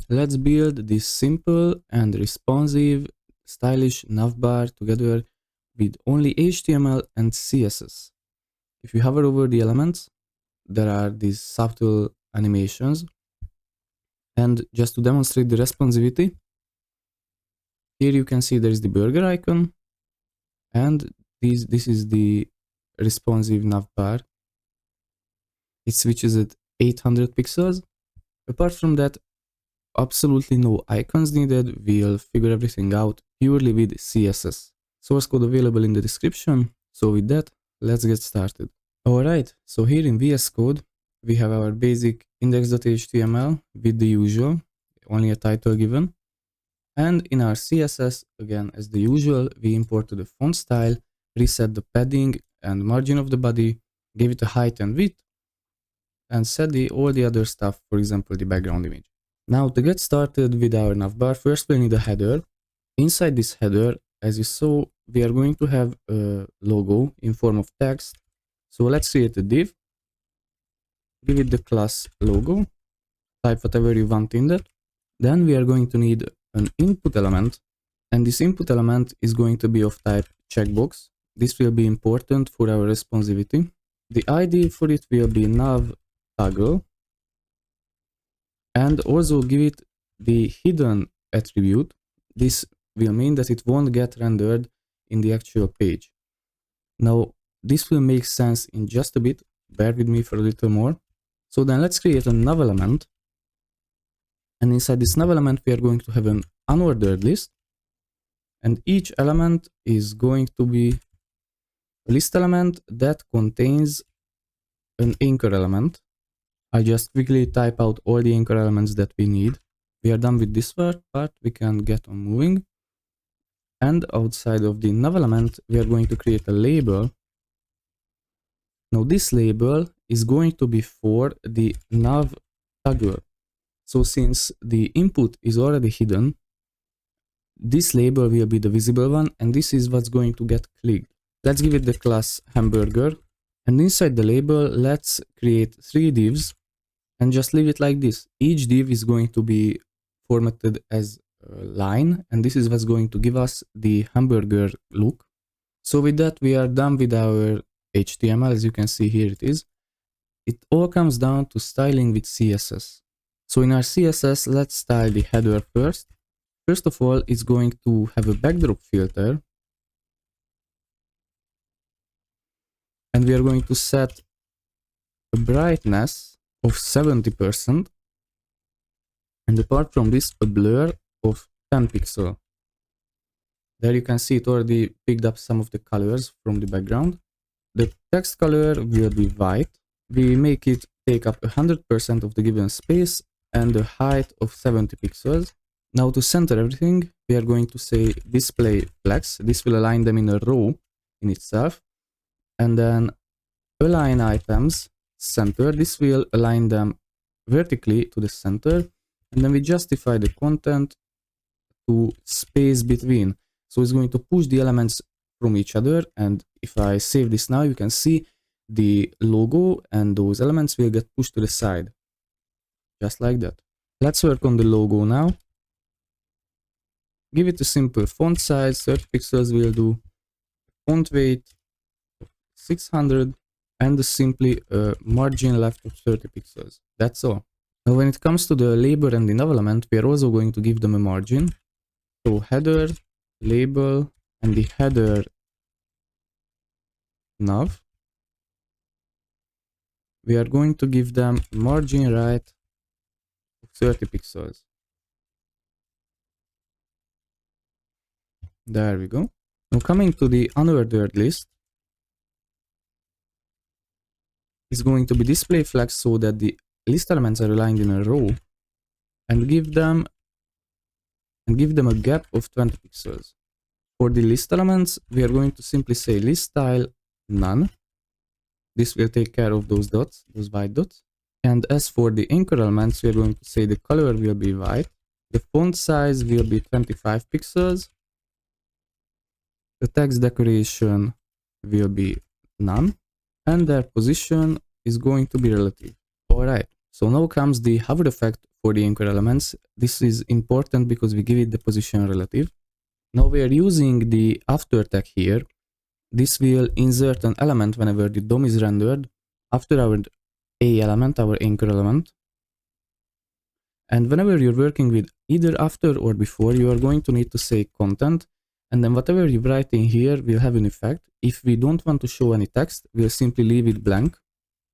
Let's build this simple and responsive, stylish navbar together with only HTML and CSS. If you hover over the elements, there are these subtle animations. And just to demonstrate the responsivity, here you can see there is the burger icon, and this is the responsive navbar. It switches at 800 pixels. Apart from that, absolutely no icons needed. We'll figure everything out purely with CSS. Source code available in the description. So with that, let's get started. Alright, so here in VS Code, we have our basic index.html with the usual, only a title given. And in our CSS, again, as the usual, we imported the font style, reset the padding and margin of the body, gave it a height and width, and set all the other stuff, for example, the background image. Now to get started with our navbar, first we'll need a header. Inside this header, as you saw, we are going to have a logo in form of text. So let's create a div, give it the class logo, type whatever you want in that. Then we are going to need an input element, and this input element is going to be of type checkbox. This will be important for our responsivity. The ID for it will be nav toggle, and also give it the hidden attribute. This will mean that it won't get rendered in the actual page. Now, this will make sense in just a bit. Bear with me for a little more. So then let's create a nav element. And inside this nav element, we are going to have an unordered list. And each element is going to be a list element that contains an anchor element. I just quickly type out all the anchor elements that we need. We are done with this part, we can get on moving. And outside of the nav element, we are going to create a label. Now this label is going to be for the nav toggle. So since the input is already hidden, this label will be the visible one, and this is what's going to get clicked. Let's give it the class hamburger, and inside the label, let's create 3 divs and just leave it like this. Each div is going to be formatted as a line, and this is what's going to give us the hamburger look. So with that, we are done with our HTML. As you can see, here it is. It all comes down to styling with CSS. So in our CSS, let's style the header first. First of all, it's going to have a backdrop filter. And we are going to set a brightness of 70%. And apart from this, a blur of 10 pixels. There you can see it already picked up some of the colors from the background. The text color will be white. We make it take up 100% of the given space and a height of 70 pixels. Now to center everything, we are going to say display flex. This will align them in a row in itself. And then align items center. This will align them vertically to the center. And then we justify the content to space between. So it's going to push the elements from each other. And if I save this now, you can see the logo and those elements will get pushed to the side. Just like that. Let's work on the logo now. Give it a simple font size, 30 pixels will do. Font weight 600 and simply a margin left of 30 pixels. That's all. Now when it comes to the label and the nav element, we are also going to give them a margin. So header, label, and the header nav. We are going to give them margin right of 30 pixels. There we go. Now coming to the unordered list, is going to be display flex so that the list elements are aligned in a row, and give them a gap of 20 pixels. For the list elements, we are going to simply say list style none. This will take care of those dots, those white dots. And as for the anchor elements, we are going to say the color will be white. The font size will be 25 pixels. The text decoration will be none. And their position is going to be relative. Alright, so now comes the hover effect for the anchor elements. This is important because we give it the position relative. Now we are using the after tag here. This will insert an element whenever the DOM is rendered after our A element, our anchor element. And whenever you're working with either after or before, you are going to need to say content. And then whatever you write in here will have an effect. If we don't want to show any text, we'll simply leave it blank.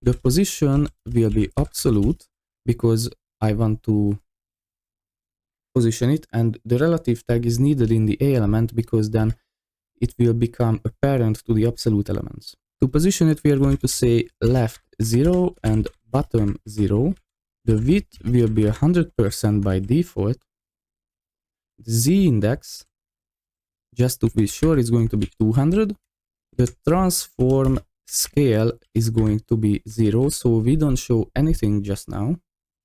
The position will be absolute because I want to position it, and the relative tag is needed in the A element because then it will become a parent to the absolute elements. To position it, we are going to say left 0 and bottom 0. The width will be 100% by default. The Z index, just to be sure, is going to be 200. The transform scale is going to be 0, so we don't show anything just now.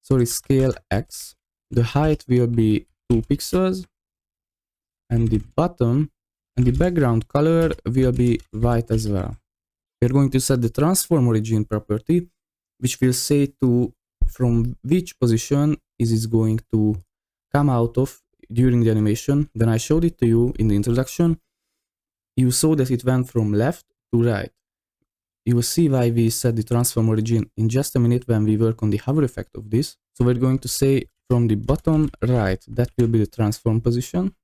Sorry, scale X. The height will be 2 pixels. And the bottom and the background color will be white as well. We are going to set the transform origin property, which will say to from which position is it going to come out of during the animation. When I showed it to you in the introduction, you saw that it went from left to right. You will see why we set the transform origin in just a minute when we work on the hover effect of this. So we're going to say from the bottom right, that will be the transform position.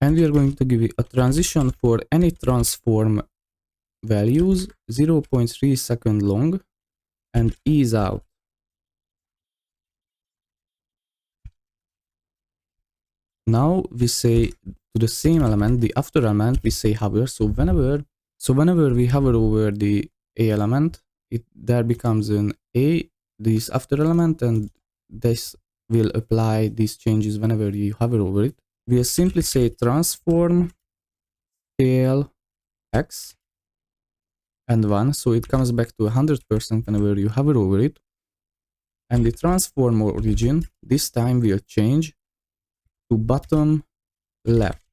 And we are going to give it a transition for any transform values, 0.3 second long, and ease out. Now we say to the same element, the after element, we say hover. So whenever we hover over the A element, there becomes an A, this after element, and this will apply these changes whenever you hover over it. We'll simply say transform scale X and 1, so it comes back to 100% whenever you hover over it. And the transform origin this time will change to bottom left.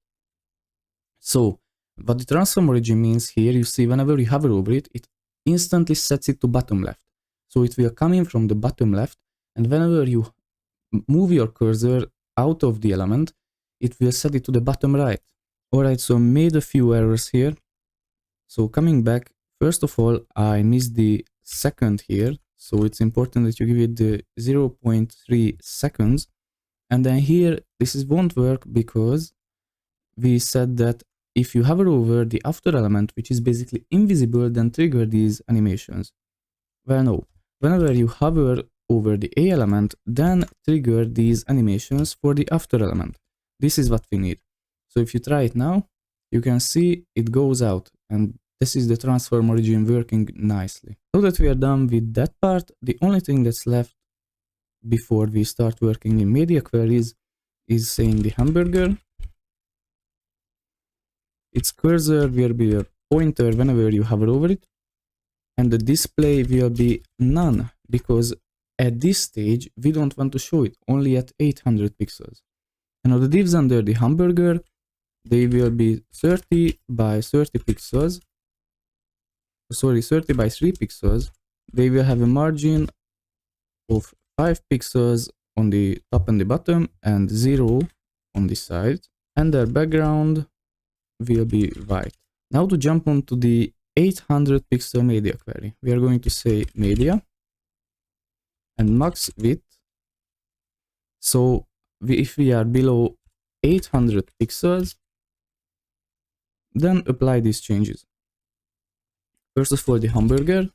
So what the transform origin means here, you see whenever you hover over it, it instantly sets it to bottom left. So it will come in from the bottom left, and whenever you move your cursor out of the element, it will set it to the bottom right. Alright, so I made a few errors here. So coming back, first of all, I missed the second here. So it's important that you give it the 0.3 seconds. And then here, won't work because we said that if you hover over the after element, which is basically invisible, then trigger these animations. Well, no. Whenever you hover over the A element, then trigger these animations for the after element. This is what we need. So if you try it now, you can see it goes out, and this is the transform origin working nicely. Now that we are done with that part, the only thing that's left before we start working in media queries is saying the hamburger. Its cursor will be a pointer whenever you hover over it, and the display will be none, because at this stage we don't want to show it, only at 800 pixels. And now the divs under the hamburger, they will be 30 by 30 pixels. Sorry, 30 by 3 pixels. They will have a margin of 5 pixels on the top and the bottom, and 0 on the side. And their background will be white. Now to jump onto the 800 pixel media query, we are going to say media and max width. So if we are below 800 pixels, then apply these changes. First of all, the hamburger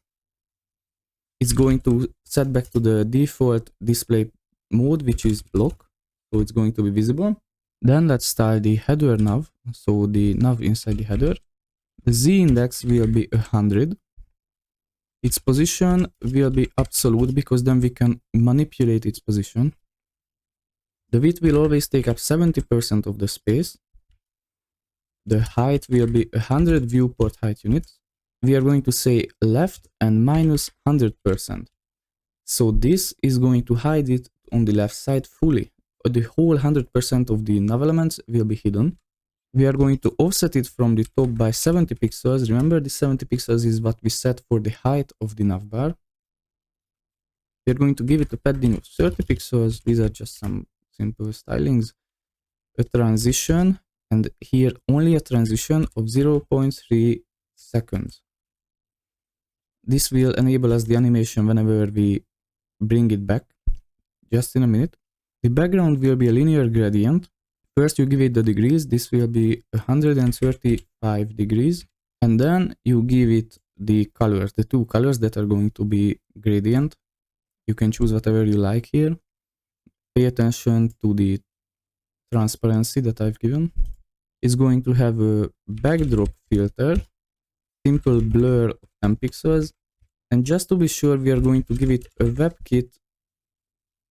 is going to set back to the default display mode, which is block, so it's going to be visible. Then let's style the header nav, so the nav inside the header. The Z index will be 100. Its position will be absolute because then we can manipulate its position. The width will always take up 70% of the space. The height will be 100 viewport height units. We are going to say left and minus 100%. So this is going to hide it on the left side fully. The whole 100% of the nav elements will be hidden. We are going to offset it from the top by 70 pixels. Remember, the 70 pixels is what we set for the height of the navbar. We're going to give it a padding of 30 pixels. These are just some simple stylings. A transition, and here only a transition of 0.3 seconds. This will enable us the animation whenever we bring it back. Just in a minute. The background will be a linear gradient. First you give it the degrees. This will be 135 degrees. And then you give it the colors, the two colors that are going to be gradient. You can choose whatever you like here. Pay attention to the transparency that I've given. It's going to have a backdrop filter, simple blur of 10 pixels. And just to be sure, we are going to give it a WebKit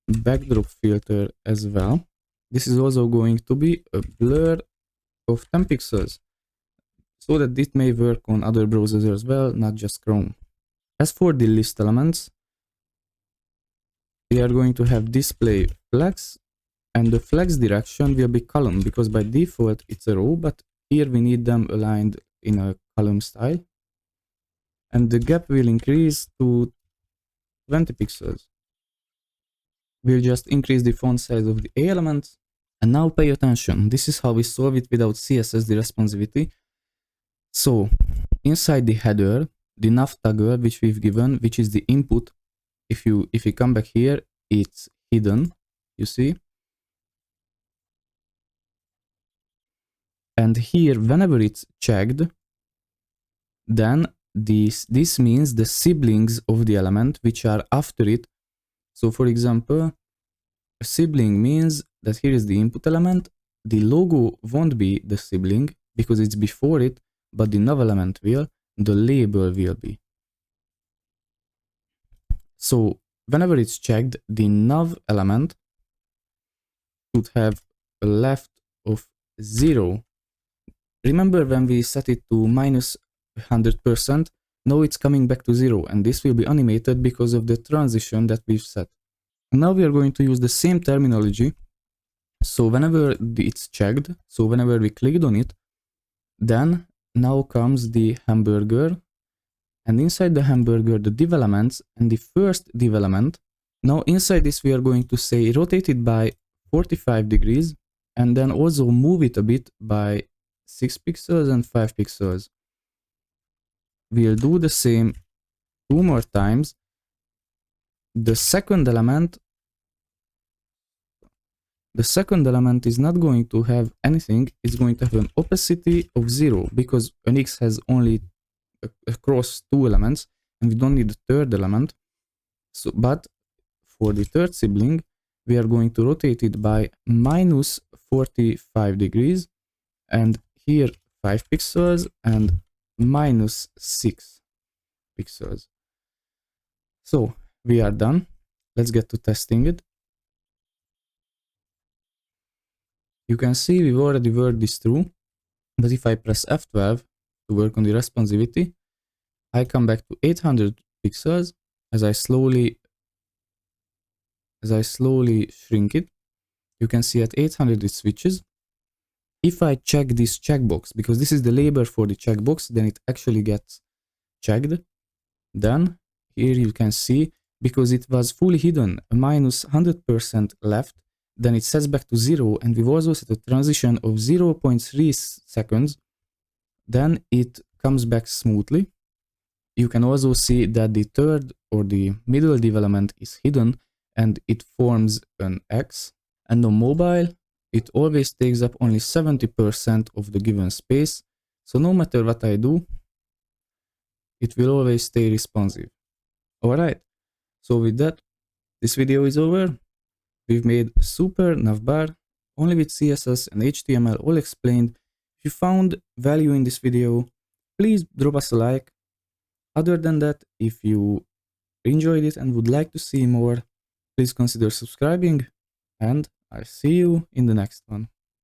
backdrop filter as well. This is also going to be a blur of 10 pixels, so that it may work on other browsers as well, not just Chrome. As for the list elements, we are going to have display flex, and the flex direction will be column, because by default it's a row, but here we need them aligned in a column style. And the gap will increase to 20 pixels. We'll just increase the font size of the A elements. And now pay attention. This is how we solve it without CSS, the responsivity. So inside the header, the nav toggle which we've given, which is the input, if you come back here, it's hidden, you see. And here, whenever it's checked, then this means the siblings of the element which are after it. So for example, a sibling means that here is the input element. The logo won't be the sibling because it's before it, but the nav element will, the label will be. So whenever it's checked, the nav element should have a left of 0. Remember when we set it to minus 100%, now it's coming back to 0, and this will be animated because of the transition that we've set. Now we are going to use the same terminology. So whenever it's checked, so whenever we clicked on it, then now comes the hamburger, and inside the hamburger the div elements, and the first div element. Now inside this we are going to say rotate it by 45 degrees, and then also move it a bit by 6 pixels and 5 pixels. We'll do the same 2 more times. The second element is not going to have anything. It's going to have an opacity of 0, because an X has only across 2 elements, and we don't need the third element. So, but for the third sibling, we are going to rotate it by minus 45 degrees, and here 5 pixels and minus 6 pixels. So we are done. Let's get to testing it. You can see we've already worked this through, but if I press F12 to work on the responsivity, I come back to 800 pixels. As I slowly shrink it, you can see at 800 it switches. If I check this checkbox, because this is the label for the checkbox, then it actually gets checked. Then here you can see, because it was fully hidden, a minus 100% left, then it sets back to 0, and we've also set a transition of 0.3 seconds. Then it comes back smoothly. You can also see that the third or the middle development is hidden, and it forms an X. And on mobile, it always takes up only 70% of the given space. So no matter what I do, it will always stay responsive. Alright, so with that, this video is over. We've made a super navbar, only with CSS and HTML all explained. If you found value in this video, please drop us a like. Other than that, if you enjoyed it and would like to see more, please consider subscribing, and I'll see you in the next one.